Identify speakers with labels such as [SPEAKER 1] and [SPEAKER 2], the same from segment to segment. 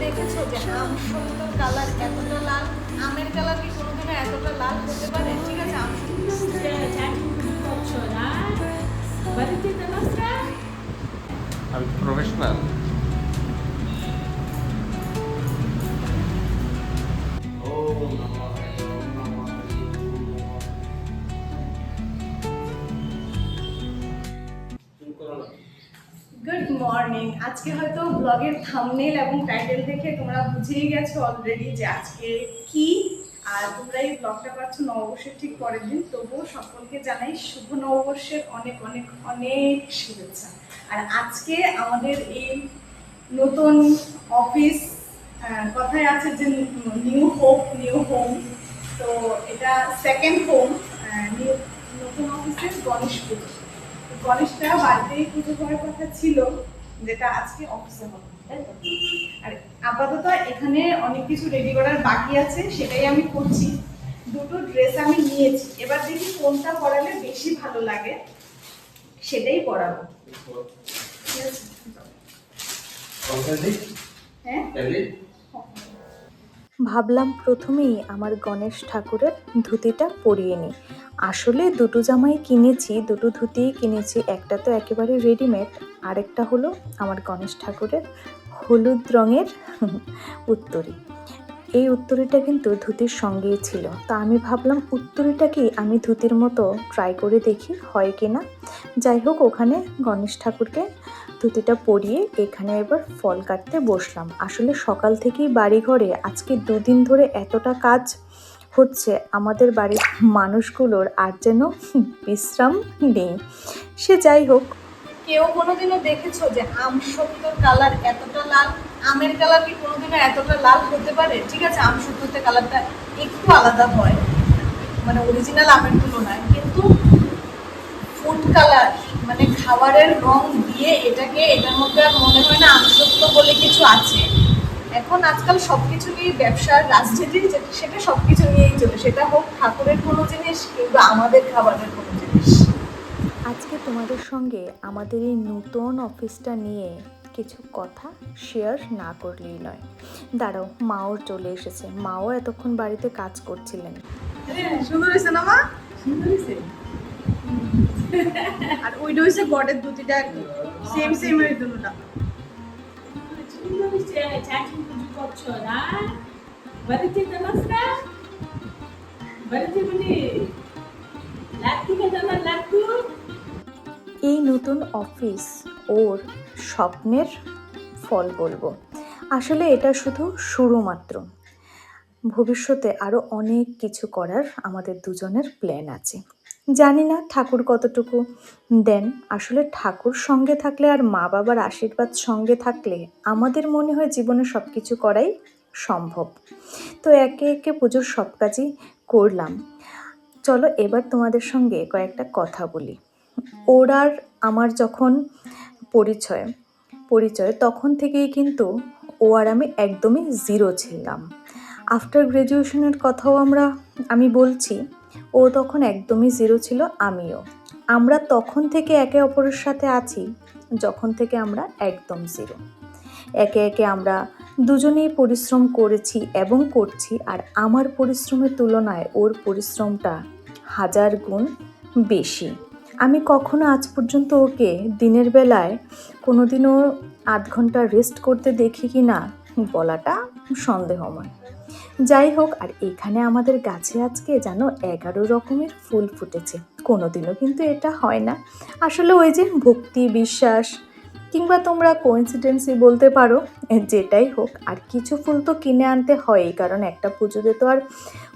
[SPEAKER 1] দেখেছো যে আম সত্তর কালার এতটা লাল? আমের কালার কি কোনোদিনও এতটা লাল হতে পারে? ঠিক আছে, আম
[SPEAKER 2] আমি প্রফেশনাল।
[SPEAKER 1] Good morning. আজকে হয়তো ব্লগের থাম্বনেল এবং টাইটেল দেখে তোমরা বুঝেই গেছো অলরেডি যে আজকে কি। আর তোমরা এই ব্লগটা পাচ্ছ নববর্ষের ঠিক পরের দিন, তবুও সকলকে জানাই শুভ নববর্ষের অনেক অনেক অনেক শুভেচ্ছা। আর আজকে আমাদের এই নতুন অফিস, কথায় আছে যে নিউ হোপ নিউ হোম, তো এটা সেকেন্ড হোম। নতুন অফিসের গণেশ পুজো, গণেশটা বাড়িতেই পুজো করার কথা ছিল, যেটা আজকে অফিসে হবে, তাই তো? আর আপাতত এখানে অনেক কিছু রেডি করার বাকি আছে, সেটাই আমি করছি। দুটো ড্রেস আমি নিয়েছি, এবার দেখি কোনটা পরালে বেশি ভালো লাগে সেটাই পরাবো। হ্যাঁ,
[SPEAKER 3] ভাবলাম প্রথমেই আমার গণেশ ঠাকুরের ধুতিটা পরিয়ে নিই। আসলে দুটো জামাই কিনেছি, দুটো ধুতিই কিনেছি। একটা তো একেবারে রেডিমেড, আরেকটা হলো আমার গণেশ ঠাকুরের হলুদ রঙের উত্তরী। এই উত্তরীটা কিন্তু ধুতির সঙ্গেই ছিল, তা আমি ভাবলাম উত্তরীটাকেই আমি ধুতির মতো ট্রাই করে দেখি হয় কি না। যাই হোক, ওখানে গণেশ ঠাকুরকে ধুতিটা পরিয়ে এখানে এবার ফল কাটতে বসলাম। আসলে সকাল থেকেই বাড়িঘরে আজকে দুদিন ধরে এতটা কাজ হচ্ছে আমাদের বাড়ির মানুষগুলোর, আর যেন বিশ্রাম নেই। সে যাই হোক,
[SPEAKER 1] কেউ কোনোদিনও দেখেছো যে আম সত্তর কালার এতটা লাল? আমের কালার কি কোনোদিনও এতটা লাল হতে পারে? ঠিক আছে, আম সত্তরতে কালারটা একটু আলাদা হয়, মানে অরিজিনাল আমের তুলনায়, কিন্তু ফুড কালার মানে খাবারের রং দিয়ে এটার মধ্যে আর মনে হয় না আম সত্য বলে কিছু আছে। এখন আজকাল সবকিছু নিয়ে ব্যবসার রাজনীতি, সেটা সবকিছু নিয়েই চলে, সেটা হোক ঠাকুরের কোনো জিনিস কিংবা আমাদের খাবারের কোনো জিনিস।
[SPEAKER 3] আজকে তোমাদের সঙ্গে আমাদের এই নতুন অফিসটা নিয়ে কিছু কথা শেয়ার না করলেই নয়। দাঁড়াও, মাও চলে এসেছে। মাও এতক্ষণ বাড়িতে কাজ করছিলেন।
[SPEAKER 1] সুন্দর হয়েছে না মা? সুন্দর হয়েছে। আর ওইটা হচ্ছে বটের ধুতিটা, সেম সেম এর দুটোটা।
[SPEAKER 3] এই নতুন অফিস ওর স্বপ্নের ফল বলবো। আসলে এটা শুধু শুরু মাত্র। ভবিষ্যতে আরও অনেক কিছু করার আমাদের দুজনের প্ল্যান আছে। জানি না ঠাকুর কতটুকু দেন। আসলে ঠাকুর সঙ্গে থাকলে আর মা বাবার আশীর্বাদ সঙ্গে থাকলে আমাদের মনে হয় জীবনে সব কিছু করাই সম্ভব। তো একে একে পুজোর সব কাজই করলাম। চলো এবার তোমাদের সঙ্গে কয়েকটা কথা বলি। ওর আর আমার যখন পরিচয় তখন থেকেই কিন্তু ও আর আমি একদমই জিরো ছিলাম। আফটার গ্র্যাজুয়েশনের কথাও আমি বলছি, ও তখন একদমই জিরো ছিল, আমিও। আমরা তখন থেকে একে অপরের সাথে আছি যখন থেকে আমরা একদম জিরো। একে একে আমরা দুজনেই পরিশ্রম করেছি এবং করছি, আর আমার পরিশ্রমের তুলনায় ওর পরিশ্রমটা 1000 গুণ বেশি। আমি কখনো আজ পর্যন্ত ওকে দিনের বেলায় কোনোদিনও আধ ঘন্টা রেস্ট করতে দেখি কি না বলাটা সন্দেহময়। যাই হোক, আর এখানে আমাদের গাছে আজকে যেন 11 রকমের ফুল ফুটেছে। কোনোদিনও কিন্তু এটা হয় না। আসলে ওই যে ভক্তি, বিশ্বাস, কিংবা তোমরা কোইন্সিডেন্সই বলতে পারো, যেটাই হোক। আর কিছু ফুল তো কিনে আনতে হয়ই, কারণ একটা পুজোতে তো আর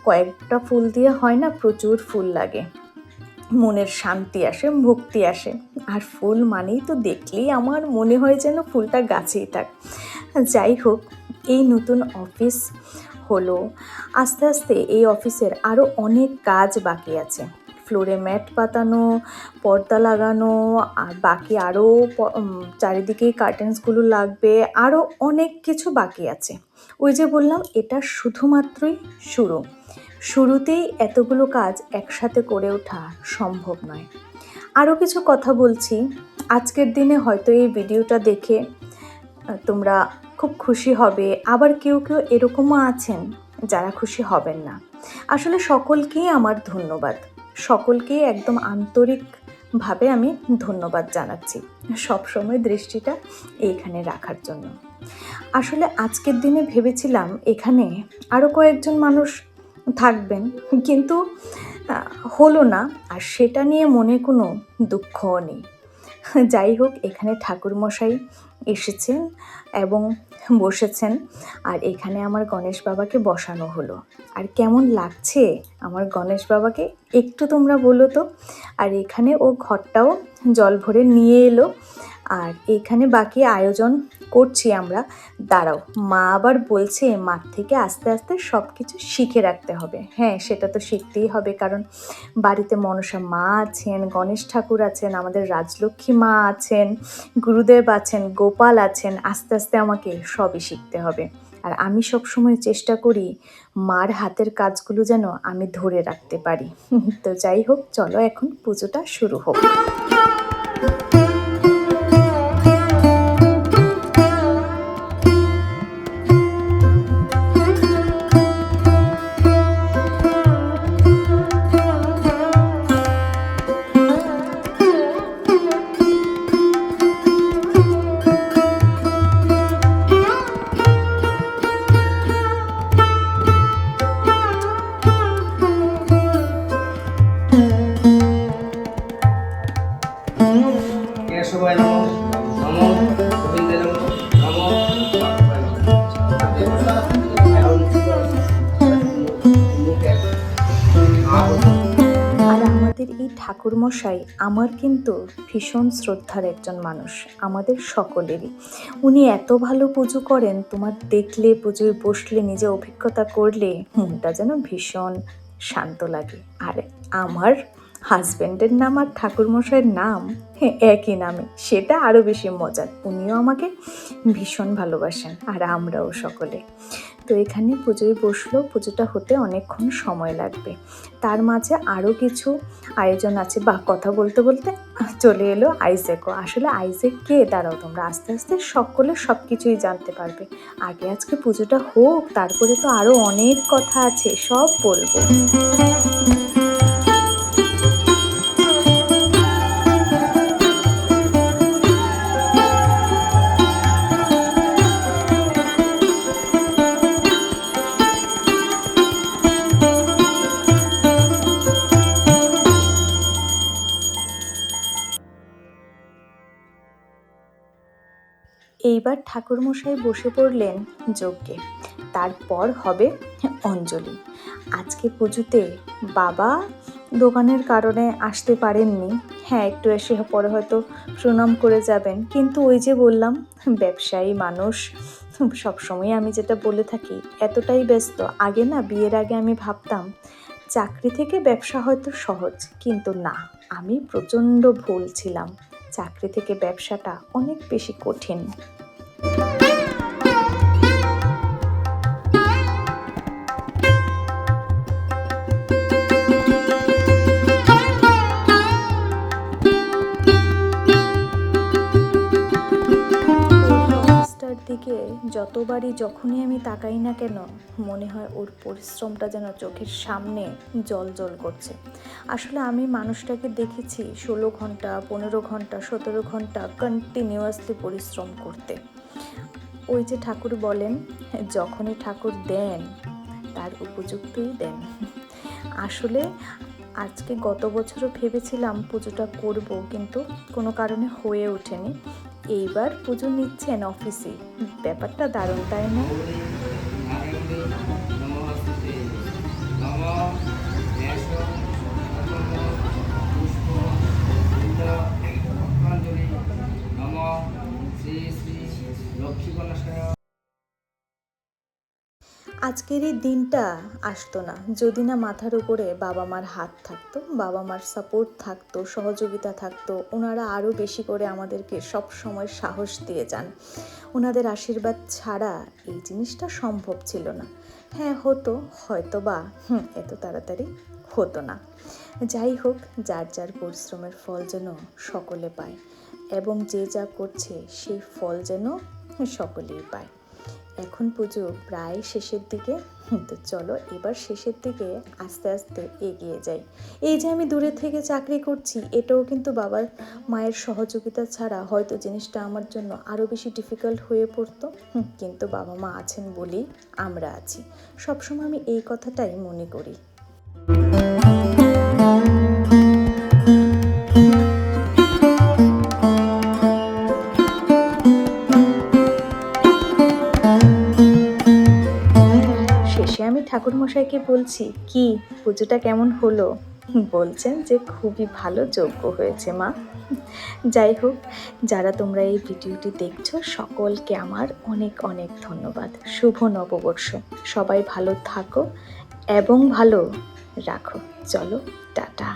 [SPEAKER 3] কয়েকটা ফুল দিয়ে হয় না, প্রচুর ফুল লাগে। মনের শান্তি আসে, ভক্তি আসে। আর ফুল মানেই তো দেখলেই আমার মনে হয় যেন ফুলটা গাছেই থাক। যাই হোক, এই নতুন অফিস হলো, আস্তে আস্তে এই অফিসের আরও অনেক কাজ বাকি আছে। ফ্লোরে ম্যাট পাতানো, পর্দা লাগানো, আর বাকি আরও চারিদিকে কার্টেন্সগুলো লাগবে, আরও অনেক কিছু বাকি আছে। ওই যে বললাম, এটা শুধুমাত্রই শুরুতেই এতগুলো কাজ একসাথে করে ওঠা সম্ভব নয়। আরও কিছু কথা বলছি। আজকের দিনে হয়তো এই ভিডিওটা দেখে তোমরা খুব খুশি হবে, আবার কেউ কেউ এরকমও আছেন যারা খুশি হবেন না। আসলে সকলকেই আমার ধন্যবাদ, সকলকেই একদম আন্তরিকভাবে আমি ধন্যবাদ জানাচ্ছি সবসময় দৃষ্টিটা এইখানে রাখার জন্য। আসলে আজকের দিনে ভেবেছিলাম এখানে আরও কয়েকজন মানুষ থাকবেন, কিন্তু হলো না, আর সেটা নিয়ে মনে কোনো দুঃখও নেই। যাই হোক, এখানে ঠাকুরমশাই এসেছেন এবং বসেছেন, আর এখানে আমার গণেশ বাবাকে বসানো হলো। আর কেমন লাগছে আমার গণেশ বাবাকে একটু তোমরা বলো তো। আর এখানে ও ঘরটাও জল ভরে নিয়ে এলো, আর এখানে বাকি আয়োজন করছি আমরা। দাঁড়াও, মা আবার বলছে মার থেকে আস্তে আস্তে সব কিছু শিখে রাখতে হবে। হ্যাঁ, সেটা তো শিখতেই হবে, কারণ বাড়িতে মনসা মা আছেন, গণেশ ঠাকুর আছেন, আমাদের রাজলক্ষ্মী মা আছেন, গুরুদেব আছেন, গোপাল আছেন। আস্তে আস্তে আমাকে সবই শিখতে হবে। আর আমি সবসময় চেষ্টা করি মার হাতের কাজগুলো যেন আমি ধরে রাখতে পারি। তো যাই হোক, চলো এখন পুজোটা শুরু হোক।
[SPEAKER 4] কেশবায় নমঃ, নমঃ গোবিন্দে নমঃ, নমঃ মাধবায় নমঃ।
[SPEAKER 3] আর আমাদের এই ঠাকুরমশাই আমার কিন্তু ভীষণ শ্রদ্ধার একজন মানুষ, আমাদের সকলেরই। উনি এত ভালো পুজো করেন, তোমার দেখলে, পুজোয় বসলে, নিজে অভিজ্ঞতা করলে মনটা যেন ভীষণ শান্ত লাগে। আর আমার হাজব্যান্ডের নাম আর ঠাকুরমশাইয়ের নাম একই নামে, সেটা আরও বেশি মজার। উনিও আমাকে ভীষণ ভালোবাসেন, আর আমরাও সকলে। তো এখানে পুজোয় বসলো, পুজোটা হতে অনেকক্ষণ সময় লাগবে। তার মাঝে আরও কিছু আয়োজন আছে। বা কথা বলতে বলতে চলে এলো আইজ্যাকও। আসলে আইজ্যাক কে, দাঁড়াও, তোমরা আস্তে আস্তে সকলে সব কিছুই জানতে পারবে। আগে আজকে পুজোটা হোক, তারপরে তো আরও অনেক কথা আছে, সব বলবো। এইবার ঠাকুরমশাই বসে পড়লেন যজ্ঞে, তারপর হবে অঞ্জলি। আজকে পুজোতে বাবা দোকানের কারণে আসতে পারেননি। হ্যাঁ, একটু এসে পরে হয়তো প্রণাম করে যাবেন, কিন্তু ওই যে বললাম, ব্যবসায়ী মানুষ সবসময় আমি যেটা বলে থাকি, এতটাই ব্যস্ত। আগে না, বিয়ের আগে আমি ভাবতাম চাকরি থেকে ব্যবসা হয়তো সহজ, কিন্তু না, আমি প্রচণ্ড ভুল ছিলাম। চাকরি থেকে ব্যবসাটা অনেক বেশি কঠিন। অফিসটার দিকে যখনই আমি তাকাই না কেন, মনে হয় ওর পরিশ্রমটা যেন চোখের সামনে জল জল করছে। আসলে আমি মানুষটাকে দেখেছি 16 ঘন্টা, 15 ঘন্টা, 17 ঘন্টা কন্টিনিউয়াসলি পরিশ্রম করতে। ওই যে ঠাকুর বলেন, যখনই ঠাকুর দেন তার উপযুক্তই দেন। আসলে আজকে গত বছরও ভেবেছিলাম পুজোটা করব, কিন্তু কোনো কারণে হয়ে ওঠেনি। এইবার পুজো নিচ্ছেন অফিসে, ব্যাপারটা দারুণ, তাই না? আজকের এই দিনটা আসতো না যদি না মাথার উপরে বাবা মার হাত থাকতো, বাবা মার সাপোর্ট থাকতো, সহযোগিতা থাকতো। ওনারা আরও বেশি করে আমাদেরকে সব সময় সাহস দিয়ে যান। ওনাদের আশীর্বাদ ছাড়া এই জিনিসটা সম্ভব ছিল না। হ্যাঁ, হতো হয়তো, বা এত তাড়াতাড়ি হতো না। যাই হোক, যার যার পরিশ্রমের ফল যেন সকলে পায়, এবং যে যা করছে সেই ফল যেন সকলেই পায়। এখন পুজো প্রায় শেষের দিকে, তো চলো এবার শেষের দিকে আস্তে আস্তে এগিয়ে যাই। এই যে আমি দূরে থেকে চাকরি করছি, এটাও কিন্তু বাবা মায়ের সহযোগিতা ছাড়া হয়তো জিনিসটা আমার জন্য আরও বেশি ডিফিকাল্ট হয়ে পড়তো, কিন্তু বাবা মা আছেন বলেই আমরা আছি। সবসময় আমি এই কথাটাই মনে করি। শেষে আমি ঠাকুরমশাইকে বলছি, কি পুজোটা কেমন হলো? বলছেন যে খুবই ভালো যজ্ঞ হয়েছে মা। যাই হোক, যারা তোমরা এই ভিডিওটি দেখছো সকলকে আমার অনেক অনেক ধন্যবাদ। শুভ নববর্ষ, সবাই ভালো থাকো এবং ভালো রাখো। চলো, টাটা।